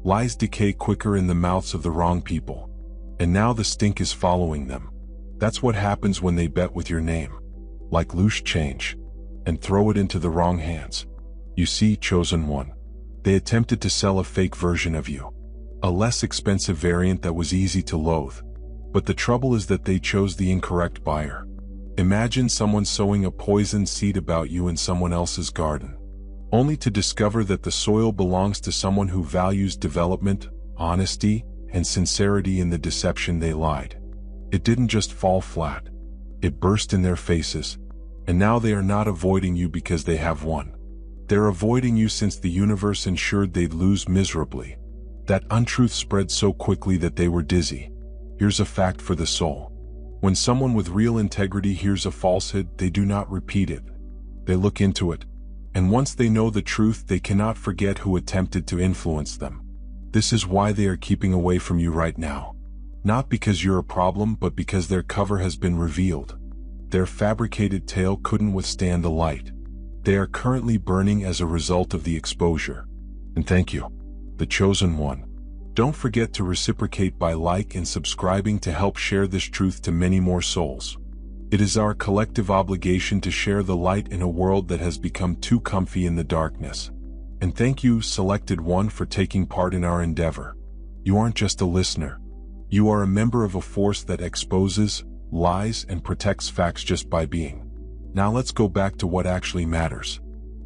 Lies decay quicker in the mouths of the wrong people. And now the stink is following them. That's what happens when they bet with your name, like loose change, and throw it into the wrong hands. You see, chosen one. They attempted to sell a fake version of you. A less expensive variant that was easy to loathe. But the trouble is that they chose the incorrect buyer. Imagine someone sowing a poisoned seed about you in someone else's garden, only to discover that the soil belongs to someone who values development, honesty, and sincerity. In the deception they lied. It didn't just fall flat. It burst in their faces. And now they are not avoiding you because they have won. They're avoiding you since the universe ensured they'd lose miserably. That untruth spread so quickly that they were dizzy. Here's a fact for the soul. When someone with real integrity hears a falsehood, they do not repeat it. They look into it. And once they know the truth, they cannot forget who attempted to influence them. This is why they are keeping away from you right now. Not because you're a problem, but because their cover has been revealed. Their fabricated tale couldn't withstand the light. They are currently burning as a result of the exposure. And thank you, the chosen one. Don't forget to reciprocate by liking and subscribing to help share this truth to many more souls. It is our collective obligation to share the light in a world that has become too comfy in the darkness. And thank you, selected one, for taking part in our endeavor. You aren't just a listener. You are a member of a force that exposes, lies, and protects facts just by being. Now let's go back to what actually matters.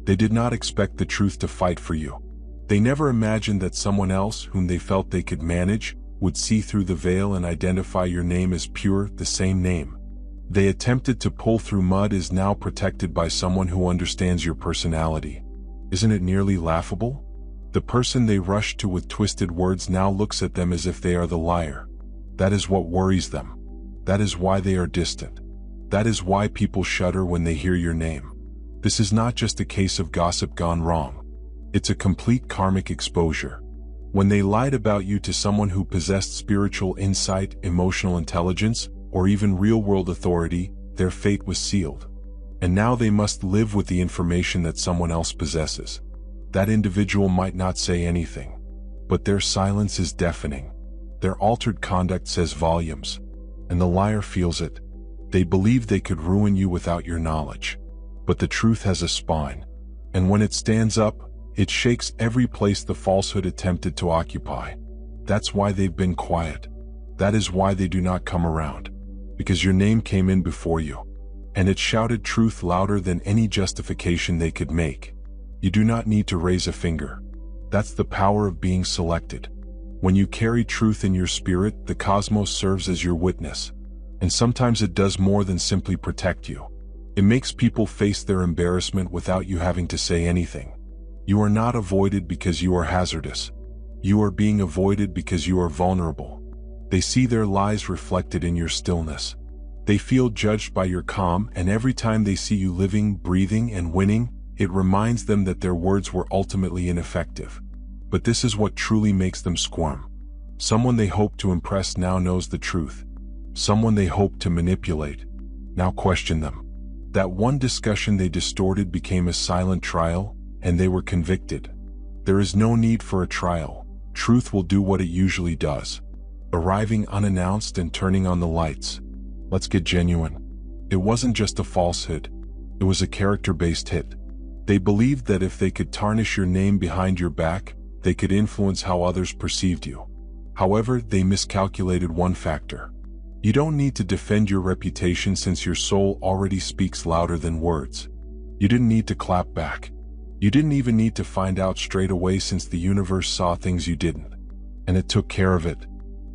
They did not expect the truth to fight for you. They never imagined that someone else, whom they felt they could manage, would see through the veil and identify your name as pure, the same name they attempted to pull through mud is now protected by someone who understands your personality. Isn't it nearly laughable? The person they rushed to with twisted words now looks at them as if they are the liar. That is what worries them. That is why they are distant. That is why people shudder when they hear your name. This is not just a case of gossip gone wrong. It's a complete karmic exposure. When they lied about you to someone who possessed spiritual insight, emotional intelligence, or even real-world authority, their fate was sealed. And now they must live with the information that someone else possesses. That individual might not say anything, but their silence is deafening. Their altered conduct says volumes, and the liar feels it. They believe they could ruin you without your knowledge. But the truth has a spine, and when it stands up, it shakes every place the falsehood attempted to occupy. That's why they've been quiet. That is why they do not come around. Because your name came in before you, and it shouted truth louder than any justification they could make. You do not need to raise a finger. That's the power of being selected. When you carry truth in your spirit, the cosmos serves as your witness. And sometimes it does more than simply protect you. It makes people face their embarrassment without you having to say anything. You are not avoided because you are hazardous. You are being avoided because you are vulnerable. They see their lies reflected in your stillness. They feel judged by your calm, and every time they see you living, breathing, and winning, it reminds them that their words were ultimately ineffective. But this is what truly makes them squirm. Someone they hoped to impress now knows the truth. Someone they hoped to manipulate now question them. That one discussion they distorted became a silent trial, and they were convicted. There is no need for a trial. Truth will do what it usually does. Arriving unannounced and turning on the lights. Let's get genuine. It wasn't just a falsehood. It was a character-based hit. They believed that if they could tarnish your name behind your back, they could influence how others perceived you. However, they miscalculated one factor. You don't need to defend your reputation since your soul already speaks louder than words. You didn't need to clap back. You didn't even need to find out straight away since the universe saw things you didn't. And it took care of it.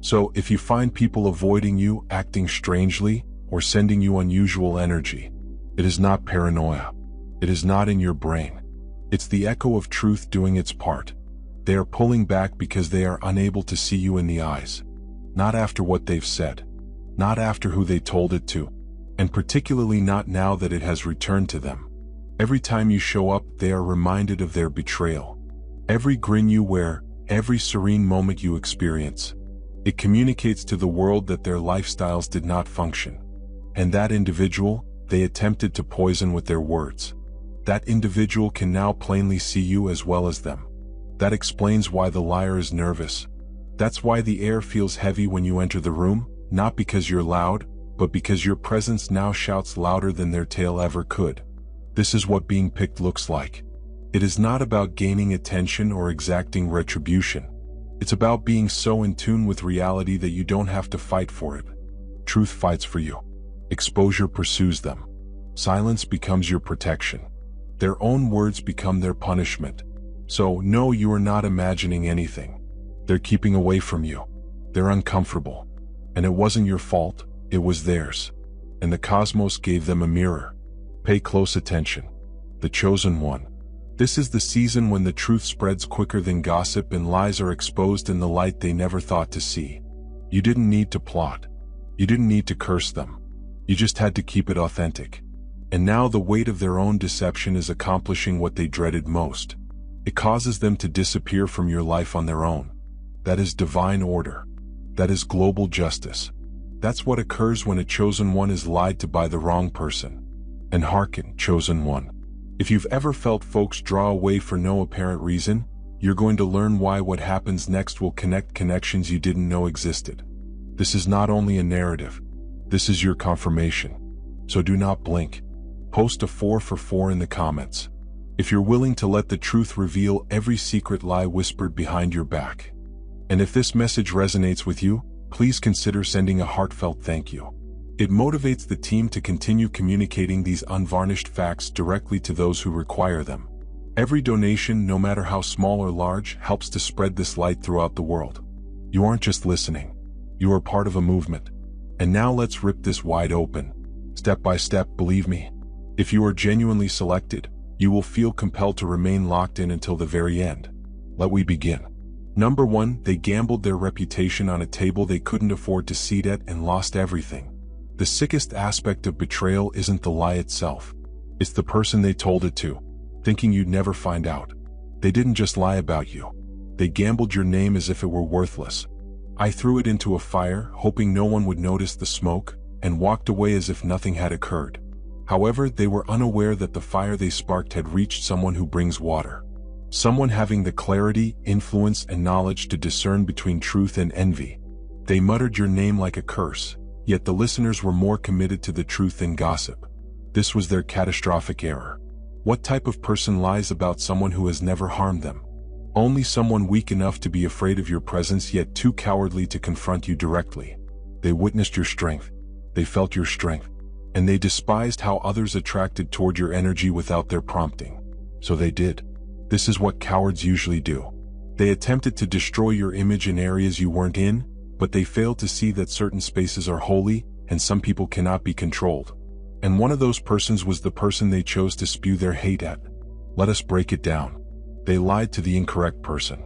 So, if you find people avoiding you, acting strangely, or sending you unusual energy, it is not paranoia. It is not in your brain. It's the echo of truth doing its part. They are pulling back because they are unable to see you in the eyes. Not after what they've said. Not after who they told it to. And particularly not now that it has returned to them. Every time you show up, they are reminded of their betrayal. Every grin you wear, every serene moment you experience. It communicates to the world that their lifestyles did not function. And that individual, they attempted to poison with their words. That individual can now plainly see you as well as them. That explains why the liar is nervous. That's why the air feels heavy when you enter the room, not because you're loud, but because your presence now shouts louder than their tale ever could. This is what being picked looks like. It is not about gaining attention or exacting retribution. It's about being so in tune with reality that you don't have to fight for it. Truth fights for you. Exposure pursues them. Silence becomes your protection. Their own words become their punishment. So, no, you are not imagining anything. They're keeping away from you. They're uncomfortable. And it wasn't your fault, it was theirs. And the cosmos gave them a mirror. Pay close attention. The chosen one. This is the season when the truth spreads quicker than gossip and lies are exposed in the light they never thought to see. You didn't need to plot. You didn't need to curse them. You just had to keep it authentic. And now the weight of their own deception is accomplishing what they dreaded most. It causes them to disappear from your life on their own. That is divine order. That is global justice. That's what occurs when a chosen one is lied to by the wrong person. And hearken, chosen one. If you've ever felt folks draw away for no apparent reason, you're going to learn why what happens next will connect connections you didn't know existed. This is not only a narrative. This is your confirmation. So do not blink. Post a 4 for 4 in the comments. If you're willing to let the truth reveal every secret lie whispered behind your back. And if this message resonates with you, please consider sending a heartfelt thank you. It motivates the team to continue communicating these unvarnished facts directly to those who require them. Every donation, no matter how small or large, helps to spread this light throughout the world. You aren't just listening. You are part of a movement. And now let's rip this wide open. Step by step, believe me. If you are genuinely selected, you will feel compelled to remain locked in until the very end. Let we begin. Number 1, they gambled their reputation on a table they couldn't afford to seat at and lost everything. The sickest aspect of betrayal isn't the lie itself. It's the person they told it to, thinking you'd never find out. They didn't just lie about you. They gambled your name as if it were worthless. I threw it into a fire, hoping no one would notice the smoke, and walked away as if nothing had occurred. However, they were unaware that the fire they sparked had reached someone who brings water. Someone having the clarity, influence, and knowledge to discern between truth and envy. They muttered your name like a curse, yet the listeners were more committed to the truth than gossip. This was their catastrophic error. What type of person lies about someone who has never harmed them? Only someone weak enough to be afraid of your presence yet too cowardly to confront you directly. They witnessed your strength. They felt your strength. And they despised how others attracted toward your energy without their prompting. So they did. This is what cowards usually do. They attempted to destroy your image in areas you weren't in, but they failed to see that certain spaces are holy, and some people cannot be controlled. And one of those persons was the person they chose to spew their hate at. Let us break it down. They lied to the incorrect person.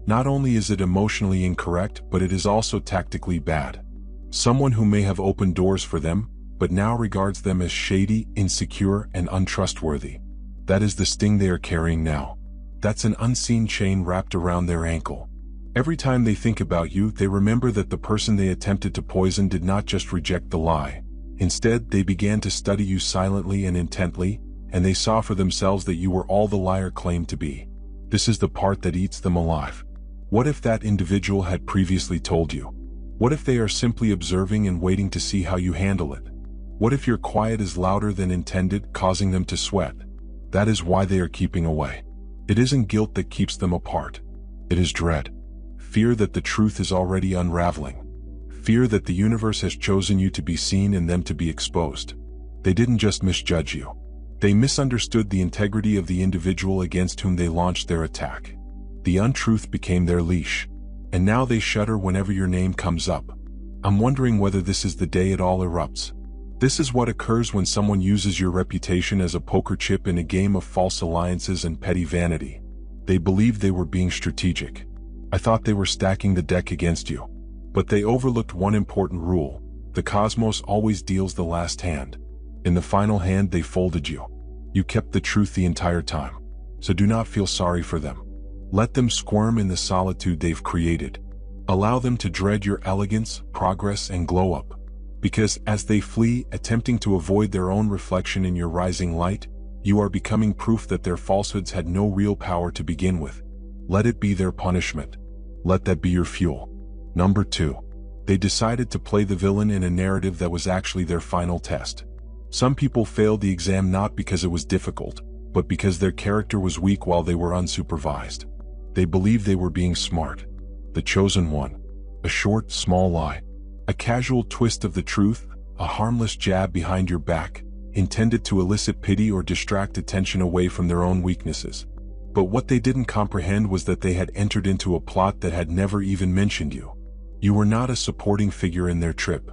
Not only is it emotionally incorrect, but it is also tactically bad. Someone who may have opened doors for them, but now regards them as shady, insecure, and untrustworthy. That is the sting they are carrying now. That's an unseen chain wrapped around their ankle. Every time they think about you, they remember that the person they attempted to poison did not just reject the lie. Instead, they began to study you silently and intently, and they saw for themselves that you were all the liar claimed to be. This is the part that eats them alive. What if that individual had previously told you? What if they are simply observing and waiting to see how you handle it? What if your quiet is louder than intended, causing them to sweat? That is why they are keeping away. It isn't guilt that keeps them apart. It is dread. Fear that the truth is already unraveling. Fear that the universe has chosen you to be seen and them to be exposed. They didn't just misjudge you. They misunderstood the integrity of the individual against whom they launched their attack. The untruth became their leash. And now they shudder whenever your name comes up. I'm wondering whether this is the day it all erupts. This is what occurs when someone uses your reputation as a poker chip in a game of false alliances and petty vanity. They believed they were being strategic. I thought they were stacking the deck against you. But they overlooked one important rule. The cosmos always deals the last hand. In the final hand, they folded you. You kept the truth the entire time. So do not feel sorry for them. Let them squirm in the solitude they've created. Allow them to dread your elegance, progress, and glow up. Because as they flee, attempting to avoid their own reflection in your rising light, you are becoming proof that their falsehoods had no real power to begin with. Let it be their punishment. Let that be your fuel. Number 2. They decided to play the villain in a narrative that was actually their final test. Some people failed the exam not because it was difficult, but because their character was weak while they were unsupervised. They believed they were being smart. The chosen one. A short, small lie. A casual twist of the truth, a harmless jab behind your back, intended to elicit pity or distract attention away from their own weaknesses. But what they didn't comprehend was that they had entered into a plot that had never even mentioned you. You were not a supporting figure in their trip.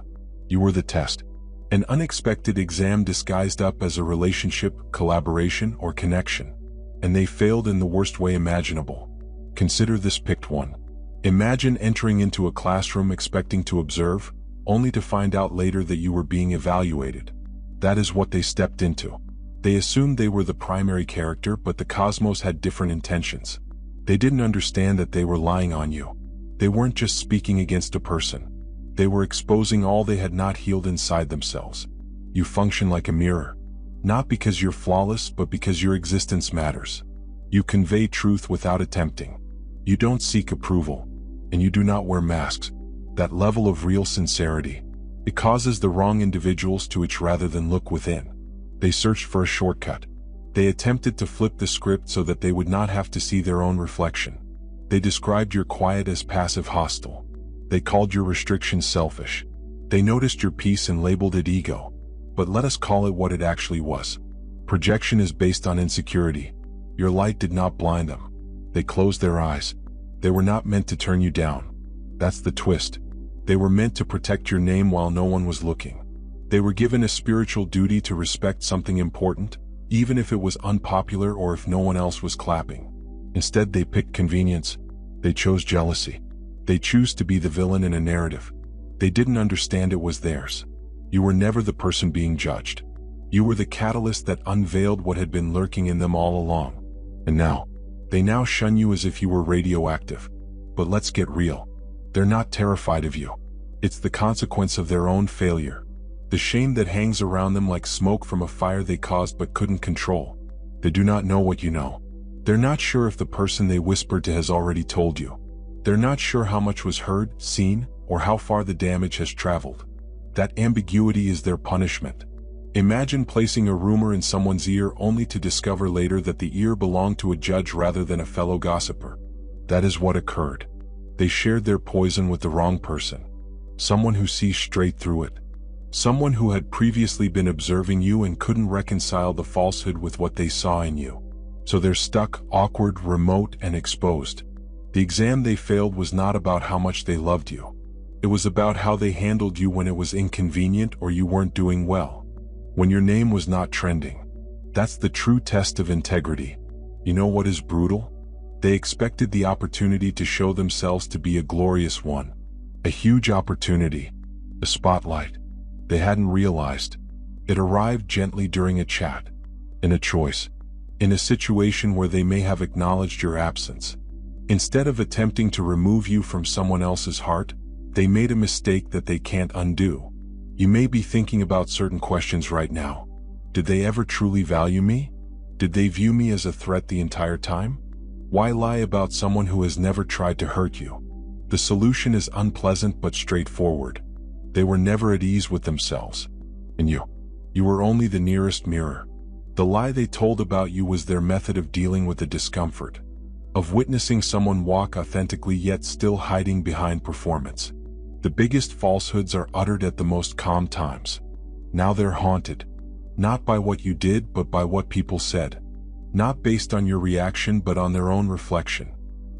You were the test. An unexpected exam disguised up as a relationship, collaboration, or connection. And they failed in the worst way imaginable. Consider this picked one. Imagine entering into a classroom expecting to observe, only to find out later that you were being evaluated. That is what they stepped into. They assumed they were the primary character, but the cosmos had different intentions. They didn't understand that they were lying on you. They weren't just speaking against a person. They were exposing all they had not healed inside themselves. You function like a mirror. Not because you're flawless, but because your existence matters. You convey truth without attempting. You don't seek approval. And you do not wear masks. That level of real sincerity. It causes the wrong individuals to itch rather than look within. They searched for a shortcut. They attempted to flip the script so that they would not have to see their own reflection. They described your quiet as passive hostile. They called your restriction selfish. They noticed your peace and labeled it ego. But let us call it what it actually was. Projection is based on insecurity. Your light did not blind them. They closed their eyes. They were not meant to turn you down. That's the twist. They were meant to protect your name while no one was looking. They were given a spiritual duty to respect something important, even if it was unpopular or if no one else was clapping. Instead, they picked convenience. They chose jealousy. They chose to be the villain in a narrative. They didn't understand it was theirs. You were never the person being judged. You were the catalyst that unveiled what had been lurking in them all along. And now, they now shun you as if you were radioactive. But let's get real. They're not terrified of you. It's the consequence of their own failure. The shame that hangs around them like smoke from a fire they caused but couldn't control. They do not know what you know. They're not sure if the person they whispered to has already told you. They're not sure how much was heard, seen, or how far the damage has traveled. That ambiguity is their punishment. Imagine placing a rumor in someone's ear only to discover later that the ear belonged to a judge rather than a fellow gossiper. That is what occurred. They shared their poison with the wrong person. Someone who sees straight through it. Someone who had previously been observing you and couldn't reconcile the falsehood with what they saw in you. So they're stuck, awkward, remote, and exposed. The exam they failed was not about how much they loved you. It was about how they handled you when it was inconvenient or you weren't doing well. When your name was not trending. That's the true test of integrity. You know what is brutal? They expected the opportunity to show themselves to be a glorious one. A huge opportunity. A spotlight. They hadn't realized. It arrived gently during a chat. In a choice. In a situation where they may have acknowledged your absence. Instead of attempting to remove you from someone else's heart, they made a mistake that they can't undo. You may be thinking about certain questions right now. Did they ever truly value me? Did they view me as a threat the entire time? Why lie about someone who has never tried to hurt you? The solution is unpleasant but straightforward. They were never at ease with themselves. And you were only the nearest mirror. The lie they told about you was their method of dealing with the discomfort. Of witnessing someone walk authentically yet still hiding behind performance. The biggest falsehoods are uttered at the most calm times. Now they're haunted. Not by what you did, but by what people said. Not based on your reaction, but on their own reflection.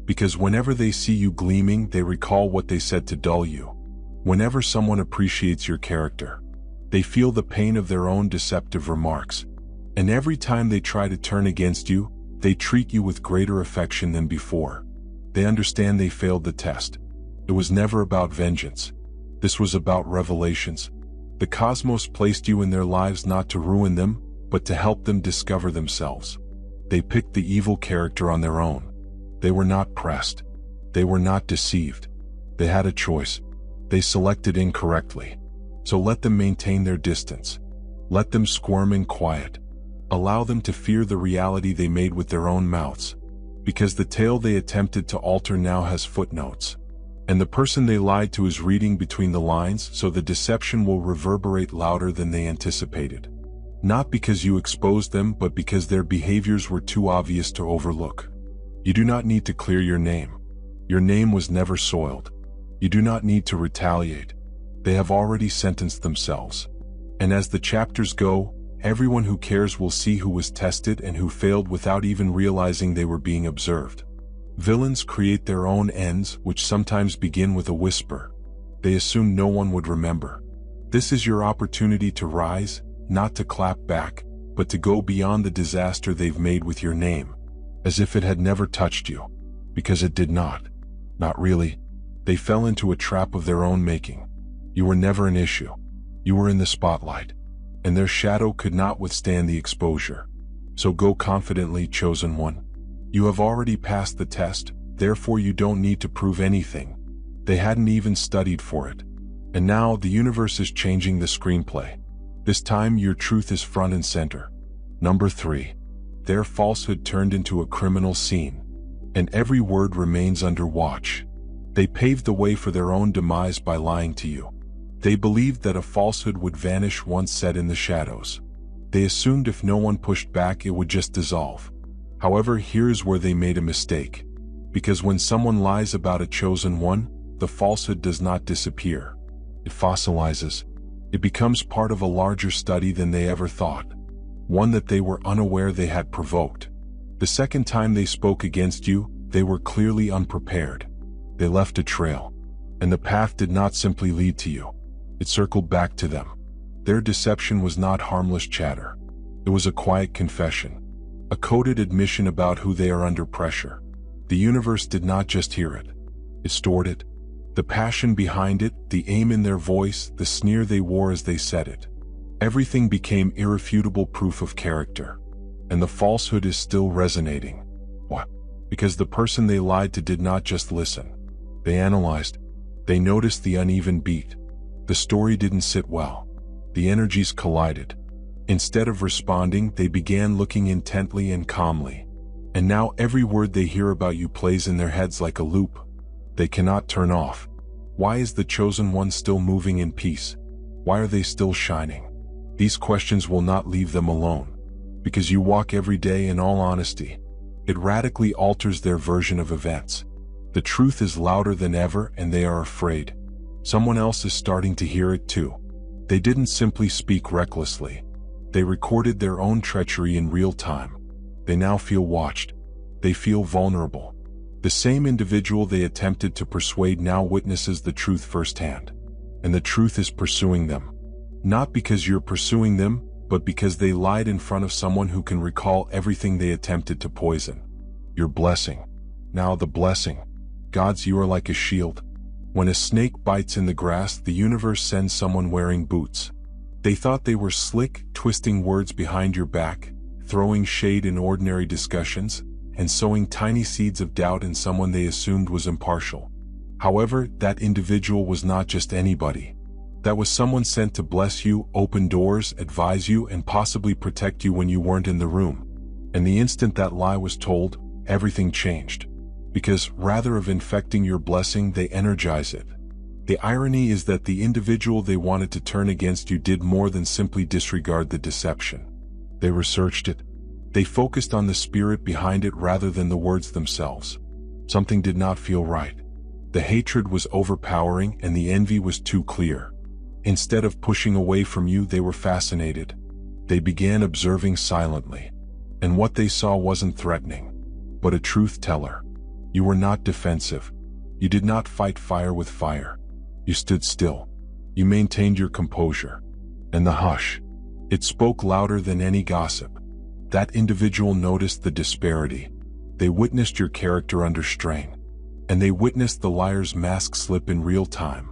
Because whenever they see you gleaming, they recall what they said to dull you. Whenever someone appreciates your character, they feel the pain of their own deceptive remarks. And every time they try to turn against you, they treat you with greater affection than before. They understand they failed the test. It was never about vengeance. This was about revelations. The cosmos placed you in their lives not to ruin them, but to help them discover themselves. They picked the evil character on their own. They were not pressed. They were not deceived. They had a choice. They selected incorrectly. So let them maintain their distance. Let them squirm in quiet. Allow them to fear the reality they made with their own mouths. Because the tale they attempted to alter now has footnotes. And the person they lied to is reading between the lines, so the deception will reverberate louder than they anticipated. Not because you exposed them, but because their behaviors were too obvious to overlook. You do not need to clear your name. Your name was never soiled. You do not need to retaliate. They have already sentenced themselves. And as the chapters go, everyone who cares will see who was tested and who failed without even realizing they were being observed. Villains create their own ends, which sometimes begin with a whisper. They assume no one would remember. This is your opportunity to rise, not to clap back, but to go beyond the disaster they've made with your name, as if it had never touched you, because it did not. Not really. They fell into a trap of their own making. You were never an issue. You were in the spotlight, and their shadow could not withstand the exposure. So go confidently, chosen one. You have already passed the test, therefore you don't need to prove anything. They hadn't even studied for it. And now the universe is changing the screenplay. This time your truth is front and center. Number 3. Their falsehood turned into a criminal scene, and every word remains under watch. They paved the way for their own demise by lying to you. They believed that a falsehood would vanish once set in the shadows. They assumed if no one pushed back it would just dissolve. However, here's where they made a mistake. Because when someone lies about a chosen one, the falsehood does not disappear. It fossilizes. It becomes part of a larger study than they ever thought. One that they were unaware they had provoked. The second time they spoke against you, they were clearly unprepared. They left a trail. And the path did not simply lead to you. It circled back to them. Their deception was not harmless chatter. It was a quiet confession. A coded admission about who they are under pressure. The universe did not just hear it. It stored it. The passion behind it, the aim in their voice, the sneer they wore as they said it. Everything became irrefutable proof of character. And the falsehood is still resonating. Why? Because the person they lied to did not just listen. They analyzed. They noticed the uneven beat. The story didn't sit well. The energies collided. Instead of responding, they began looking intently and calmly. And now every word they hear about you plays in their heads like a loop. They cannot turn off. Why is the chosen one still moving in peace? Why are they still shining? These questions will not leave them alone. Because you walk every day in all honesty. It radically alters their version of events. The truth is louder than ever and they are afraid. Someone else is starting to hear it too. They didn't simply speak recklessly. They recorded their own treachery in real time. They now feel watched. They feel vulnerable. The same individual they attempted to persuade now witnesses the truth firsthand. And the truth is pursuing them. Not because you're pursuing them, but because they lied in front of someone who can recall everything they attempted to poison. Your blessing. Now the blessing. God's, you are like a shield. When a snake bites in the grass, the universe sends someone wearing boots. They thought they were slick, twisting words behind your back, throwing shade in ordinary discussions, and sowing tiny seeds of doubt in someone they assumed was impartial. However, that individual was not just anybody. That was someone sent to bless you, open doors, advise you, and possibly protect you when you weren't in the room. And the instant that lie was told, everything changed. Because rather of infecting your blessing, they energize it. The irony is that the individual they wanted to turn against you did more than simply disregard the deception. They researched it. They focused on the spirit behind it rather than the words themselves. Something did not feel right. The hatred was overpowering and the envy was too clear. Instead of pushing away from you, they were fascinated. They began observing silently. And what they saw wasn't threatening, but a truth teller. You were not defensive. You did not fight fire with fire. You stood still. You maintained your composure. And the hush. It spoke louder than any gossip. That individual noticed the disparity. They witnessed your character under strain. And they witnessed the liar's mask slip in real time.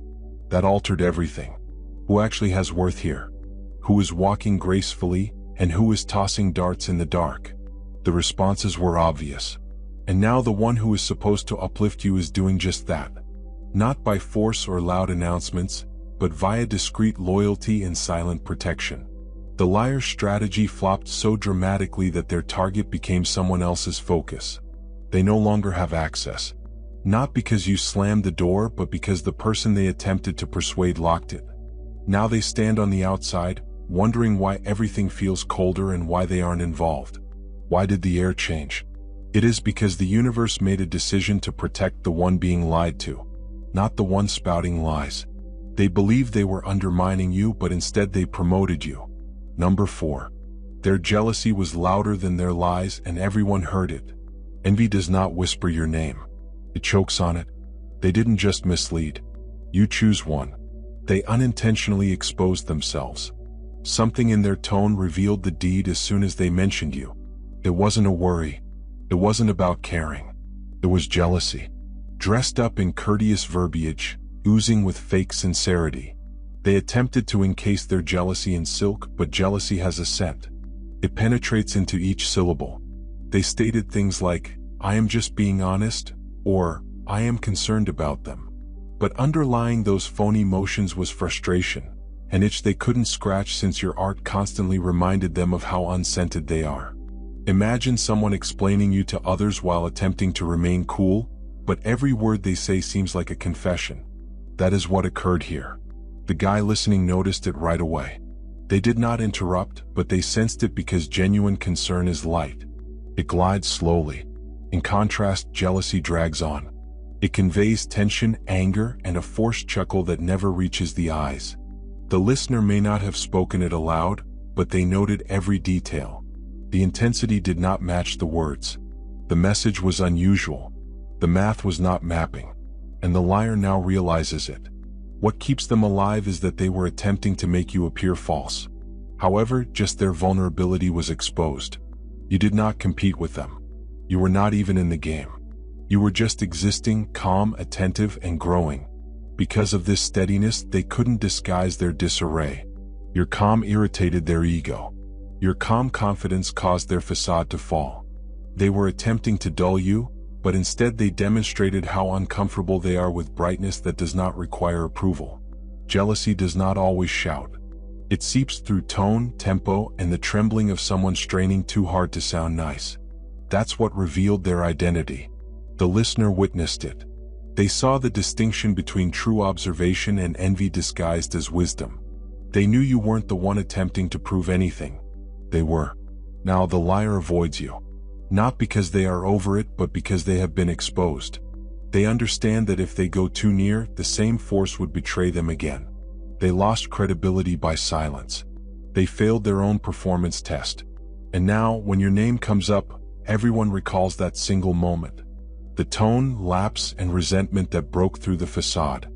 That altered everything. Who actually has worth here? Who is walking gracefully, and who is tossing darts in the dark? The responses were obvious. And now the one who is supposed to uplift you is doing just that. Not by force or loud announcements, but via discreet loyalty and silent protection. The liar's strategy flopped so dramatically that their target became someone else's focus. They no longer have access. Not because you slammed the door, but because the person they attempted to persuade locked it. Now they stand on the outside, wondering why everything feels colder and why they aren't involved. Why did the air change? It is because the universe made a decision to protect the one being lied to, not the one spouting lies. They believed they were undermining you, but instead they promoted you. Number 4. Their jealousy was louder than their lies, and everyone heard it. Envy does not whisper your name. It chokes on it. They didn't just mislead. You choose one. They unintentionally exposed themselves. Something in their tone revealed the deed as soon as they mentioned you. It wasn't a worry. It wasn't about caring. It was jealousy. Dressed up in courteous verbiage, oozing with fake sincerity. They attempted to encase their jealousy in silk, but jealousy has a scent. It penetrates into each syllable. They stated things like, "I am just being honest," or "I am concerned about them." But underlying those phony motions was frustration, an itch they couldn't scratch since your art constantly reminded them of how unscented they are. Imagine someone explaining you to others while attempting to remain cool, but every word they say seems like a confession. That is what occurred here. The guy listening noticed it right away. They did not interrupt, but they sensed it because genuine concern is light. It glides slowly. In contrast, jealousy drags on. It conveys tension, anger, and a forced chuckle that never reaches the eyes. The listener may not have spoken it aloud, but they noted every detail. The intensity did not match the words. The message was unusual. The math was not mapping. And the liar now realizes it. What keeps them alive is that they were attempting to make you appear false. However, just their vulnerability was exposed. You did not compete with them. You were not even in the game. You were just existing, calm, attentive, and growing. Because of this steadiness, they couldn't disguise their disarray. Your calm irritated their ego. Your calm confidence caused their facade to fall. They were attempting to dull you, but instead they demonstrated how uncomfortable they are with brightness that does not require approval. Jealousy does not always shout. It seeps through tone, tempo, and the trembling of someone straining too hard to sound nice. That's what revealed their identity. The listener witnessed it. They saw the distinction between true observation and envy disguised as wisdom. They knew you weren't the one attempting to prove anything. They were. Now the liar avoids you. Not because they are over it, but because they have been exposed. They understand that if they go too near, the same force would betray them again. They lost credibility by silence. They failed their own performance test. And now, when your name comes up, everyone recalls that single moment. The tone, lapse, and resentment that broke through the facade.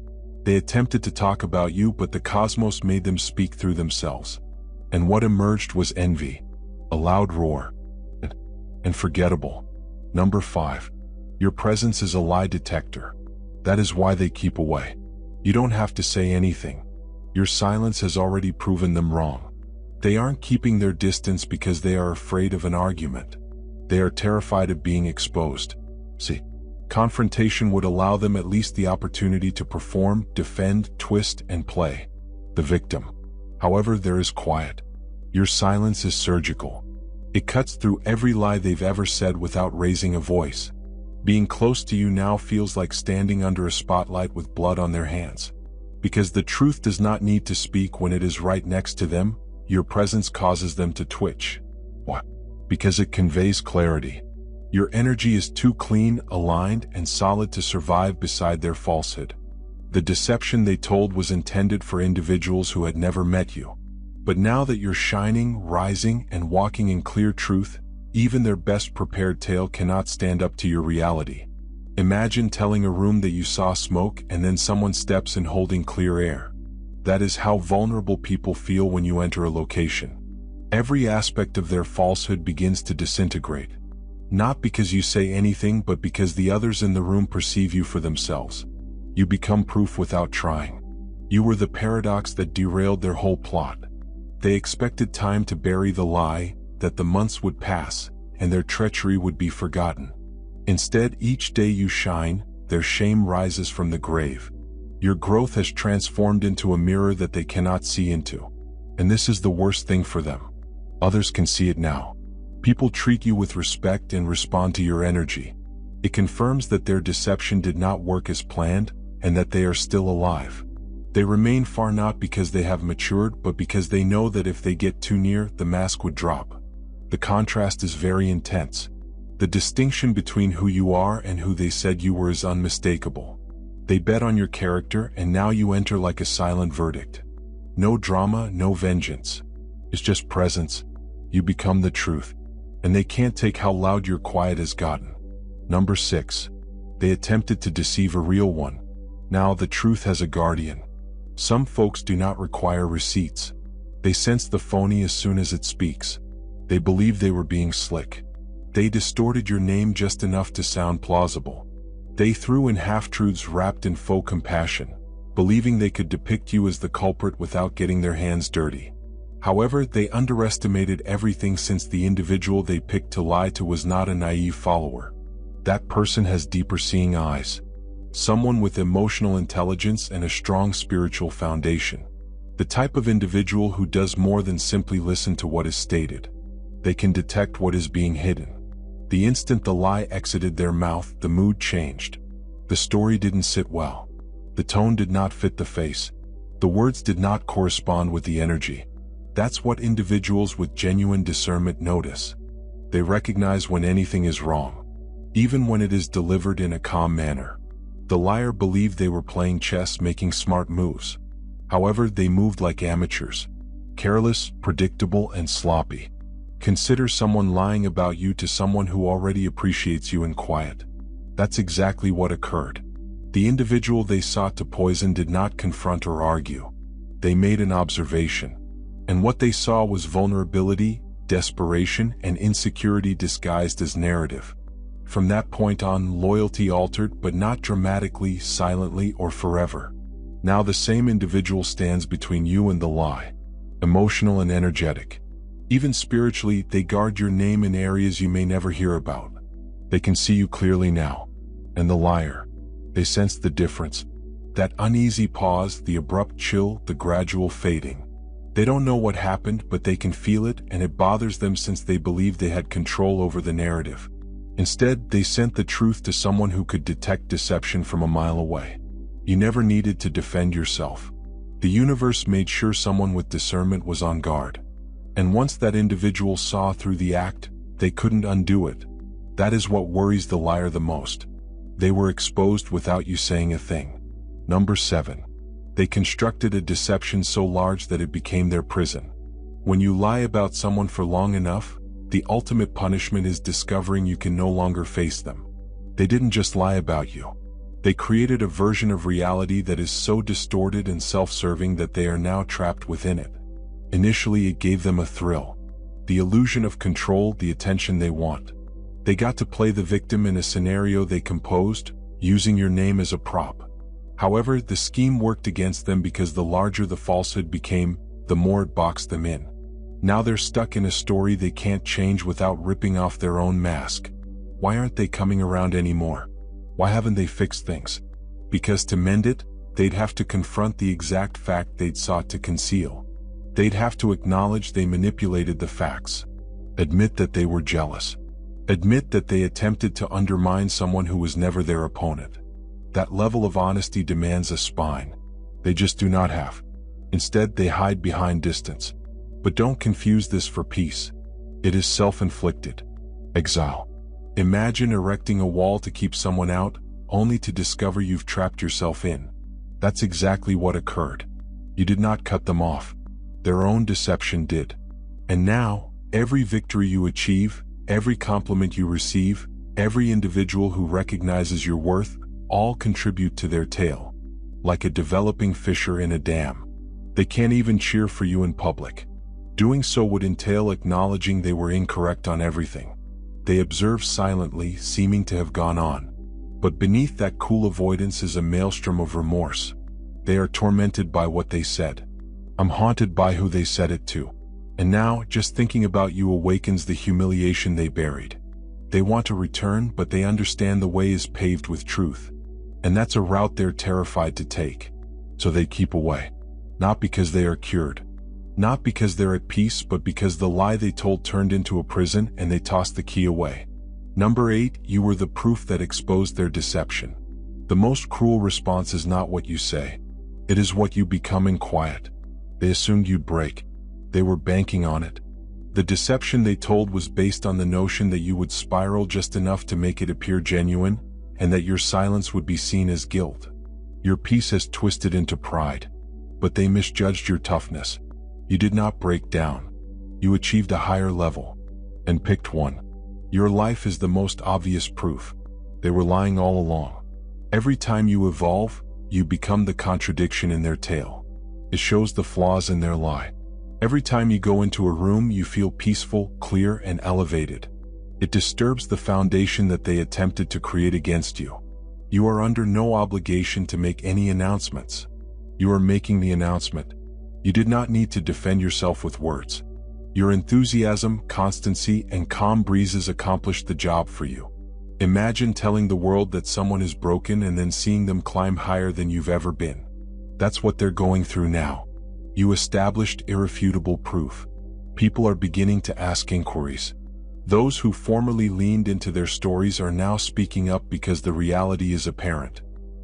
They attempted to talk about you, but the cosmos made them speak through themselves. And what emerged was envy. A loud roar. And forgettable. Number 5. Your presence is a lie detector. That is why they keep away. You don't have to say anything. Your silence has already proven them wrong. They aren't keeping their distance because they are afraid of an argument. They are terrified of being exposed. See, confrontation would allow them at least the opportunity to perform, defend, twist, and play the victim. However, there is quiet. Your silence is surgical. It cuts through every lie they've ever said without raising a voice. Being close to you now feels like standing under a spotlight with blood on their hands. Because the truth does not need to speak when it is right next to them, your presence causes them to twitch. What? Because it conveys clarity. Your energy is too clean, aligned, and solid to survive beside their falsehood. The deception they told was intended for individuals who had never met you. But now that you're shining, rising, and walking in clear truth, even their best prepared tale cannot stand up to your reality. Imagine telling a room that you saw smoke and then someone steps in holding clear air. That is how vulnerable people feel when you enter a location. Every aspect of their falsehood begins to disintegrate. Not because you say anything, but because the others in the room perceive you for themselves. You become proof without trying. You were the paradox that derailed their whole plot. They expected time to bury the lie, that the months would pass, and their treachery would be forgotten. Instead, each day you shine, their shame rises from the grave. Your growth has transformed into a mirror that they cannot see into. And this is the worst thing for them. Others can see it now. People treat you with respect and respond to your energy. It confirms that their deception did not work as planned and that they are still alive. They remain far not because they have matured, but because they know that if they get too near, the mask would drop. The contrast is very intense. The distinction between who you are and who they said you were is unmistakable. They bet on your character, and now you enter like a silent verdict. No drama, no vengeance. It's just presence. You become the truth, and they can't take how loud your quiet has gotten. Number 6. They attempted to deceive a real one. Now the truth has a guardian. Some folks do not require receipts. They sense the phony as soon as it speaks. They believe they were being slick. They distorted your name just enough to sound plausible. They threw in half-truths wrapped in faux compassion, believing they could depict you as the culprit without getting their hands dirty. However, they underestimated everything, since the individual they picked to lie to was not a naive follower. That person has deeper seeing eyes. Someone with emotional intelligence and a strong spiritual foundation. The type of individual who does more than simply listen to what is stated. They can detect what is being hidden. The instant the lie exited their mouth, the mood changed. The story didn't sit well. The tone did not fit the face. The words did not correspond with the energy. That's what individuals with genuine discernment notice. They recognize when anything is wrong, even when it is delivered in a calm manner. The liar believed they were playing chess, making smart moves. However, they moved like amateurs. Careless, predictable, and sloppy. Consider someone lying about you to someone who already appreciates you in quiet. That's exactly what occurred. The individual they sought to poison did not confront or argue. They made an observation. And what they saw was vulnerability, desperation, and insecurity disguised as narrative. From that point on, loyalty altered, but not dramatically, silently, or forever. Now the same individual stands between you and the lie. Emotional and energetic. Even spiritually, they guard your name in areas you may never hear about. They can see you clearly now. And the liar. They sense the difference. That uneasy pause, the abrupt chill, the gradual fading. They don't know what happened, but they can feel it, and it bothers them since they believed they had control over the narrative. Instead, they sent the truth to someone who could detect deception from a mile away. You never needed to defend yourself. The universe made sure someone with discernment was on guard. And once that individual saw through the act, they couldn't undo it. That is what worries the liar the most. They were exposed without you saying a thing. Number 7. They constructed a deception so large that it became their prison. When you lie about someone for long enough, the ultimate punishment is discovering you can no longer face them. They didn't just lie about you. They created a version of reality that is so distorted and self-serving that they are now trapped within it. Initially, it gave them a thrill. The illusion of control, the attention they want. They got to play the victim in a scenario they composed, using your name as a prop. However, the scheme worked against them because the larger the falsehood became, the more it boxed them in. Now they're stuck in a story they can't change without ripping off their own mask. Why aren't they coming around anymore? Why haven't they fixed things? Because to mend it, they'd have to confront the exact fact they'd sought to conceal. They'd have to acknowledge they manipulated the facts. Admit that they were jealous. Admit that they attempted to undermine someone who was never their opponent. That level of honesty demands a spine. They just do not have. Instead, they hide behind distance. But don't confuse this for peace. It is self-inflicted. Exile. Imagine erecting a wall to keep someone out, only to discover you've trapped yourself in. That's exactly what occurred. You did not cut them off. Their own deception did. And now, every victory you achieve, every compliment you receive, every individual who recognizes your worth, all contribute to their tale. Like a developing fissure in a dam. They can't even cheer for you in public. Doing so would entail acknowledging they were incorrect on everything. They observe silently, seeming to have gone on. But beneath that cool avoidance is a maelstrom of remorse. They are tormented by what they said. I'm haunted by who they said it to. And now, just thinking about you awakens the humiliation they buried. They want to return, but they understand the way is paved with truth. And that's a route they're terrified to take. So they keep away. Not because they are cured. Not because they're at peace, but because the lie they told turned into a prison and they tossed the key away. Number 8, you were the proof that exposed their deception. The most cruel response is not what you say. It is what you become in quiet. They assumed you'd break. They were banking on it. The deception they told was based on the notion that you would spiral just enough to make it appear genuine, and that your silence would be seen as guilt. Your peace has twisted into pride. But they misjudged your toughness. You did not break down. You achieved a higher level. And picked one. Your life is the most obvious proof. They were lying all along. Every time you evolve, you become the contradiction in their tale. It shows the flaws in their lie. Every time you go into a room, you feel peaceful, clear, and elevated. It disturbs the foundation that they attempted to create against you. You are under no obligation to make any announcements. You are making the announcement. You did not need to defend yourself with words. Your enthusiasm, constancy, and calm breezes accomplished the job for you. Imagine telling the world that someone is broken and then seeing them climb higher than you've ever been. That's what they're going through now. You established irrefutable proof. People are beginning to ask inquiries. Those who formerly leaned into their stories are now speaking up because the reality is apparent.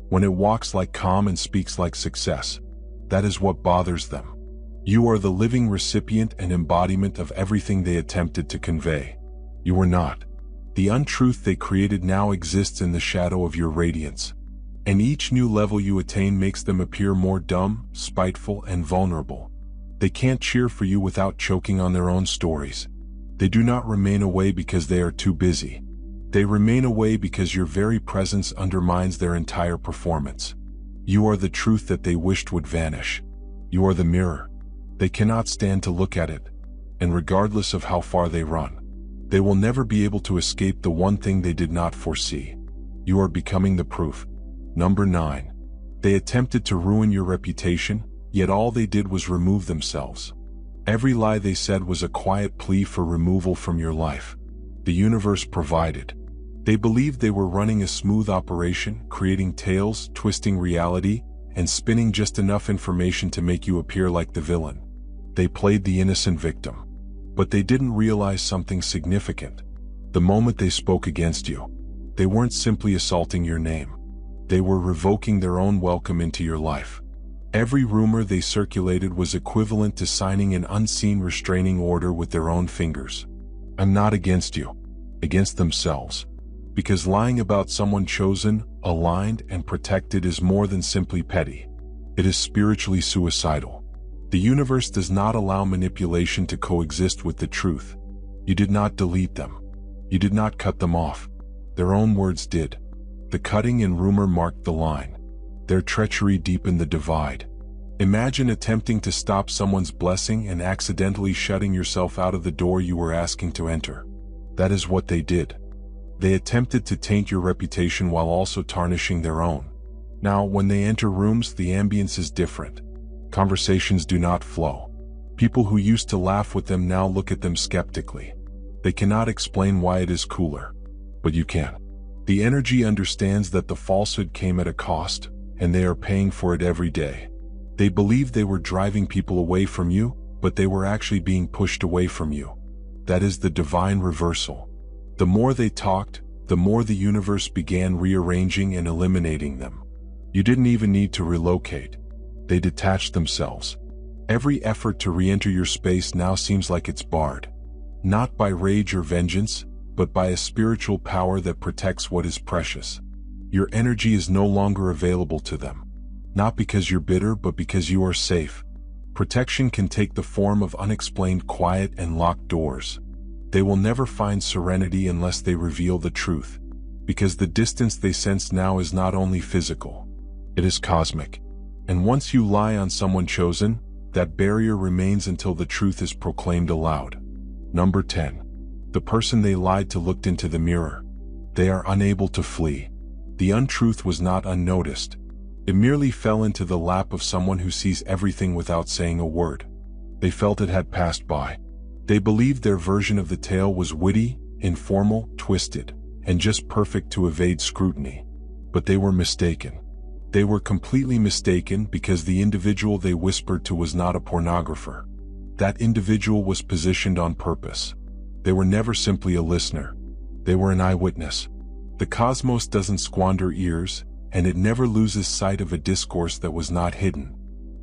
When it walks like calm and speaks like success, that is what bothers them. You are the living recipient and embodiment of everything they attempted to convey. You are not. The untruth they created now exists in the shadow of your radiance. And each new level you attain makes them appear more dumb, spiteful, and vulnerable. They can't cheer for you without choking on their own stories. They do not remain away because they are too busy. They remain away because your very presence undermines their entire performance. You are the truth that they wished would vanish. You are the mirror. They cannot stand to look at it. And regardless of how far they run, they will never be able to escape the one thing they did not foresee. You are becoming the proof. Number 9. They attempted to ruin your reputation, yet all they did was remove themselves. Every lie they said was a quiet plea for removal from your life. The universe provided. They believed they were running a smooth operation, creating tales, twisting reality, and spinning just enough information to make you appear like the villain. They played the innocent victim. But they didn't realize something significant. The moment they spoke against you, they weren't simply assaulting your name. They were revoking their own welcome into your life. Every rumor they circulated was equivalent to signing an unseen restraining order with their own fingers. I'm not against you, against themselves. Because lying about someone chosen, aligned, and protected is more than simply petty. It is spiritually suicidal. The universe does not allow manipulation to coexist with the truth. You did not delete them. You did not cut them off. Their own words did. The cutting and rumor marked the line. Their treachery deepened the divide. Imagine attempting to stop someone's blessing and accidentally shutting yourself out of the door you were asking to enter. That is what they did. They attempted to taint your reputation while also tarnishing their own. Now, when they enter rooms, the ambience is different. Conversations do not flow. People who used to laugh with them now look at them skeptically. They cannot explain why it is cooler. But you can. The energy understands that the falsehood came at a cost, and they are paying for it every day. They believed they were driving people away from you, but they were actually being pushed away from you. That is the divine reversal. The more they talked, the more the universe began rearranging and eliminating them. You didn't even need to relocate. They detached themselves. Every effort to re-enter your space now seems like it's barred. Not by rage or vengeance, but by a spiritual power that protects what is precious. Your energy is no longer available to them. Not because you're bitter, but because you are safe. Protection can take the form of unexplained quiet and locked doors. They will never find serenity unless they reveal the truth. Because the distance they sense now is not only physical, it is cosmic. And once you lie on someone chosen, that barrier remains until the truth is proclaimed aloud. Number 10. The person they lied to looked into the mirror. They are unable to flee. The untruth was not unnoticed. It merely fell into the lap of someone who sees everything without saying a word. They felt it had passed by. They believed their version of the tale was witty, informal, twisted, and just perfect to evade scrutiny. But they were mistaken. They were completely mistaken because the individual they whispered to was not a pornographer. That individual was positioned on purpose. They were never simply a listener. They were an eyewitness. The cosmos doesn't squander ears, and it never loses sight of a discourse that was not hidden.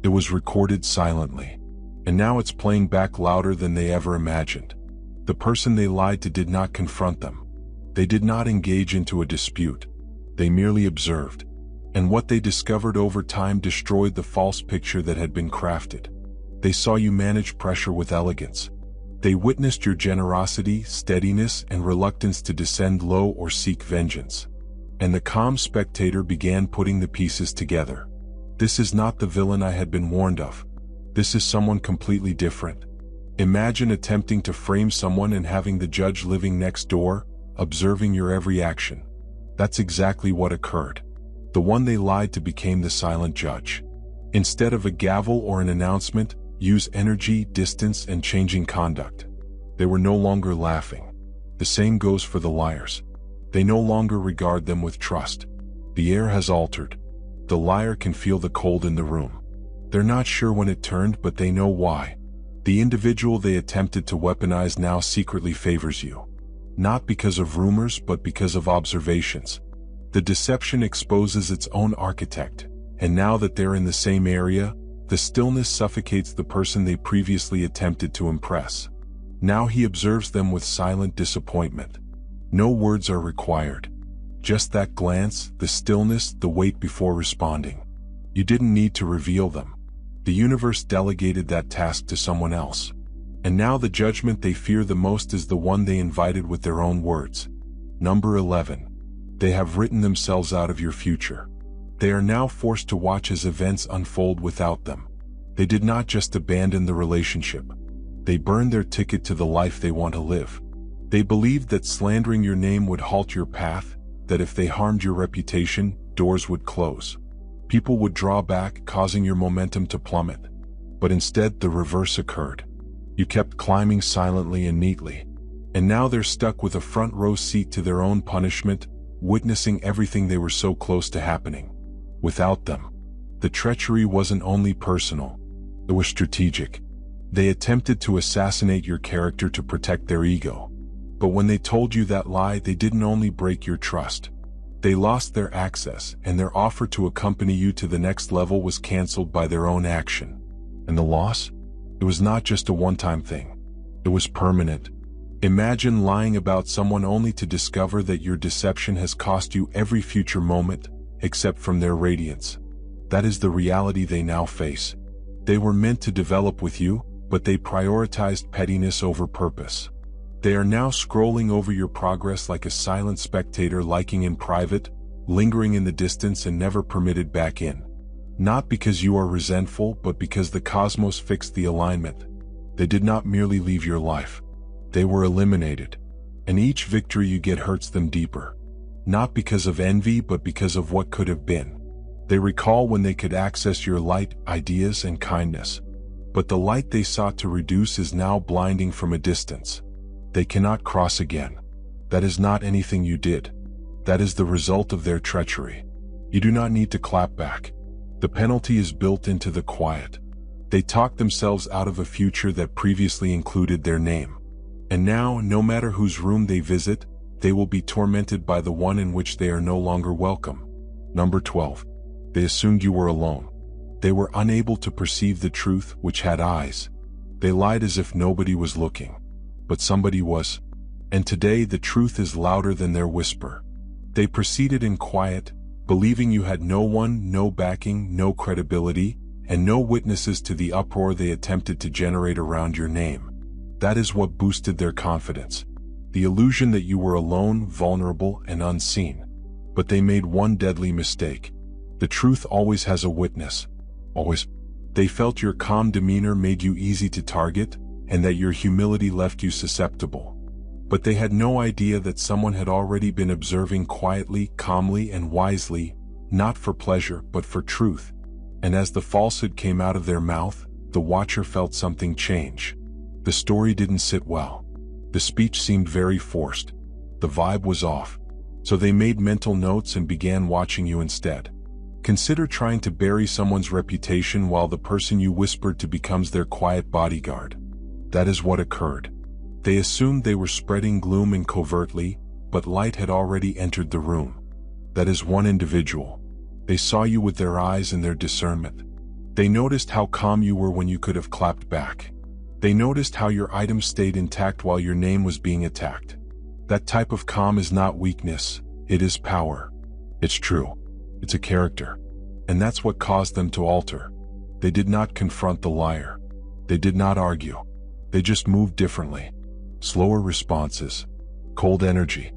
It was recorded silently. And now it's playing back louder than they ever imagined. The person they lied to did not confront them. They did not engage into a dispute. They merely observed. And what they discovered over time destroyed the false picture that had been crafted. They saw you manage pressure with elegance. They witnessed your generosity, steadiness, and reluctance to descend low or seek vengeance. And the calm spectator began putting the pieces together. This is not the villain I had been warned of. This is someone completely different. Imagine attempting to frame someone and having the judge living next door, observing your every action. That's exactly what occurred. The one they lied to became the silent judge. Instead of a gavel or an announcement, use energy, distance, and changing conduct. They were no longer laughing. The same goes for the liars. They no longer regard them with trust. The air has altered. The liar can feel the cold in the room. They're not sure when it turned, but they know why. The individual they attempted to weaponize now secretly favors you. Not because of rumors, but because of observations. The deception exposes its own architect, and now that they're in the same area, the stillness suffocates the person they previously attempted to impress. Now he observes them with silent disappointment. No words are required. Just that glance, the stillness, the wait before responding. You didn't need to reveal them. The universe delegated that task to someone else. And now the judgment they fear the most is the one they invited with their own words. Number 11. They have written themselves out of your future. They are now forced to watch as events unfold without them. They did not just abandon the relationship. They burned their ticket to the life they want to live. They believed that slandering your name would halt your path, that if they harmed your reputation, doors would close. People would draw back, causing your momentum to plummet. But instead, the reverse occurred. You kept climbing silently and neatly. And now they're stuck with a front row seat to their own punishment, witnessing everything they were so close to happening. Without them, the treachery wasn't only personal, it was strategic. They attempted to assassinate your character to protect their ego. But when they told you that lie, they didn't only break your trust. They lost their access, and their offer to accompany you to the next level was canceled by their own action. And the loss? It was not just a one-time thing. It was permanent. Imagine lying about someone only to discover that your deception has cost you every future moment, except from their radiance. That is the reality they now face. They were meant to develop with you, but they prioritized pettiness over purpose. They are now scrolling over your progress like a silent spectator, liking in private, lingering in the distance, and never permitted back in. Not because you are resentful, but because the cosmos fixed the alignment. They did not merely leave your life. They were eliminated. And each victory you get hurts them deeper. Not because of envy, but because of what could have been. They recall when they could access your light, ideas, and kindness. But the light they sought to reduce is now blinding from a distance. They cannot cross again. That is not anything you did. That is the result of their treachery. You do not need to clap back. The penalty is built into the quiet. They talked themselves out of a future that previously included their name. And now, no matter whose room they visit, they will be tormented by the one in which they are no longer welcome. Number 12. They assumed you were alone. They were unable to perceive the truth, which had eyes. They lied as if nobody was looking. But somebody was. And today the truth is louder than their whisper. They proceeded in quiet, believing you had no one, no backing, no credibility, and no witnesses to the uproar they attempted to generate around your name. That is what boosted their confidence. The illusion that you were alone, vulnerable, and unseen. But they made one deadly mistake. The truth always has a witness. Always. They felt your calm demeanor made you easy to target, and that your humility left you susceptible. But they had no idea that someone had already been observing quietly, calmly, and wisely, not for pleasure, but for truth. And as the falsehood came out of their mouth, the watcher felt something change. The story didn't sit well. The speech seemed very forced. The vibe was off. So they made mental notes and began watching you instead. Consider trying to bury someone's reputation while the person you whispered to becomes their quiet bodyguard. That is what occurred. They assumed they were spreading gloom and covertly, but light had already entered the room. That is one individual. They saw you with their eyes and their discernment. They noticed how calm you were when you could have clapped back. They noticed how your items stayed intact while your name was being attacked. That type of calm is not weakness, it is power. It's true. It's a character. And that's what caused them to alter. They did not confront the liar. They did not argue. They just moved differently. Slower responses, cold energy,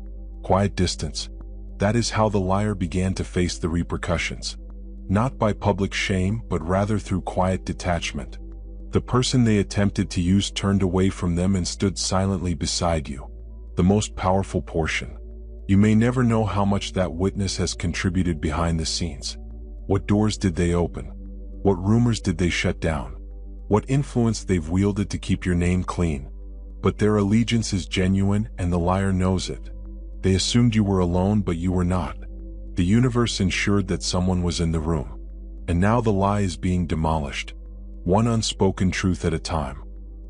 quiet distance. That is how the liar began to face the repercussions. Not by public shame, but rather through quiet detachment. The person they attempted to use turned away from them and stood silently beside you. The most powerful portion. You may never know how much that witness has contributed behind the scenes. What doors did they open? What rumors did they shut down? What influence they've wielded to keep your name clean? But their allegiance is genuine and the liar knows it. They assumed you were alone, but you were not. The universe ensured that someone was in the room. And now the lie is being demolished. One unspoken truth at a time.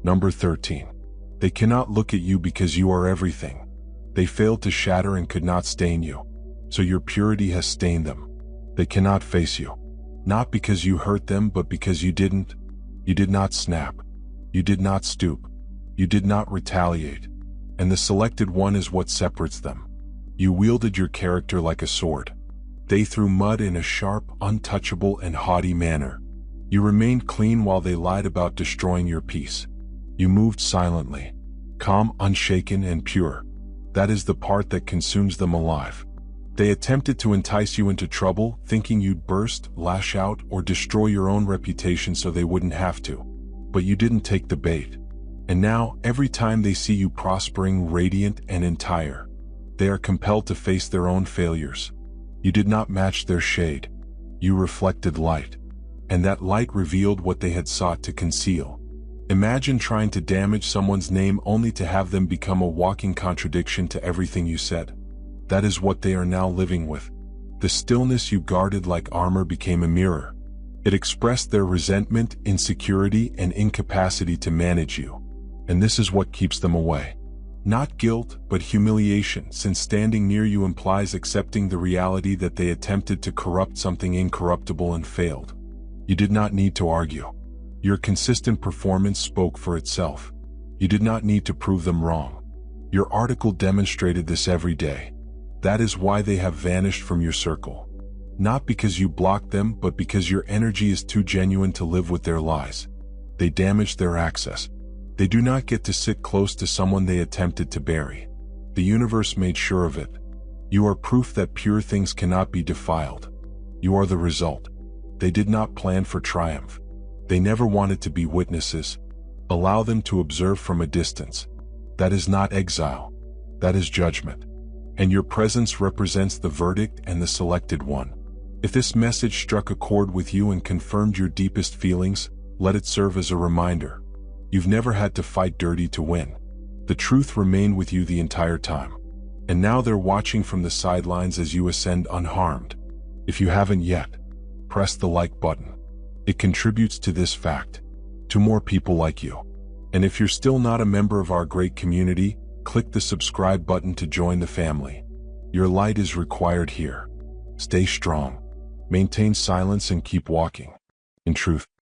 Number 13. They cannot look at you because you are everything. They failed to shatter and could not stain you. So your purity has stained them. They cannot face you. Not because you hurt them, but because you didn't. You did not snap. You did not stoop. You did not retaliate. And the selected one is what separates them. You wielded your character like a sword. They threw mud in a sharp, untouchable, and haughty manner. You remained clean while they lied about destroying your peace. You moved silently, calm, unshaken, and pure. That is the part that consumes them alive. They attempted to entice you into trouble, thinking you'd burst, lash out, or destroy your own reputation so they wouldn't have to. But you didn't take the bait. And now, every time they see you prospering, radiant, and entire, they are compelled to face their own failures. You did not match their shade. You reflected light. And that light revealed what they had sought to conceal. Imagine trying to damage someone's name only to have them become a walking contradiction to everything you said. That is what they are now living with. The stillness you guarded like armor became a mirror. It expressed their resentment, insecurity, and incapacity to manage you. And this is what keeps them away. Not guilt, but humiliation, since standing near you implies accepting the reality that they attempted to corrupt something incorruptible and failed. You did not need to argue. Your consistent performance spoke for itself. You did not need to prove them wrong. Your article demonstrated this every day. That is why they have vanished from your circle. Not because you blocked them, but because your energy is too genuine to live with their lies. They damaged their access. They do not get to sit close to someone they attempted to bury. The universe made sure of it. You are proof that pure things cannot be defiled. You are the result. They did not plan for triumph. They never wanted to be witnesses. Allow them to observe from a distance. That is not exile. That is judgment. And your presence represents the verdict and the selected one. If this message struck a chord with you and confirmed your deepest feelings, let it serve as a reminder. You've never had to fight dirty to win. The truth remained with you the entire time. And now they're watching from the sidelines as you ascend unharmed. If you haven't yet, press the like button. It contributes to this fact, to more people like you. And if you're still not a member of our great community, click the subscribe button to join the family. Your light is required here. Stay strong, maintain silence, and keep walking in truth.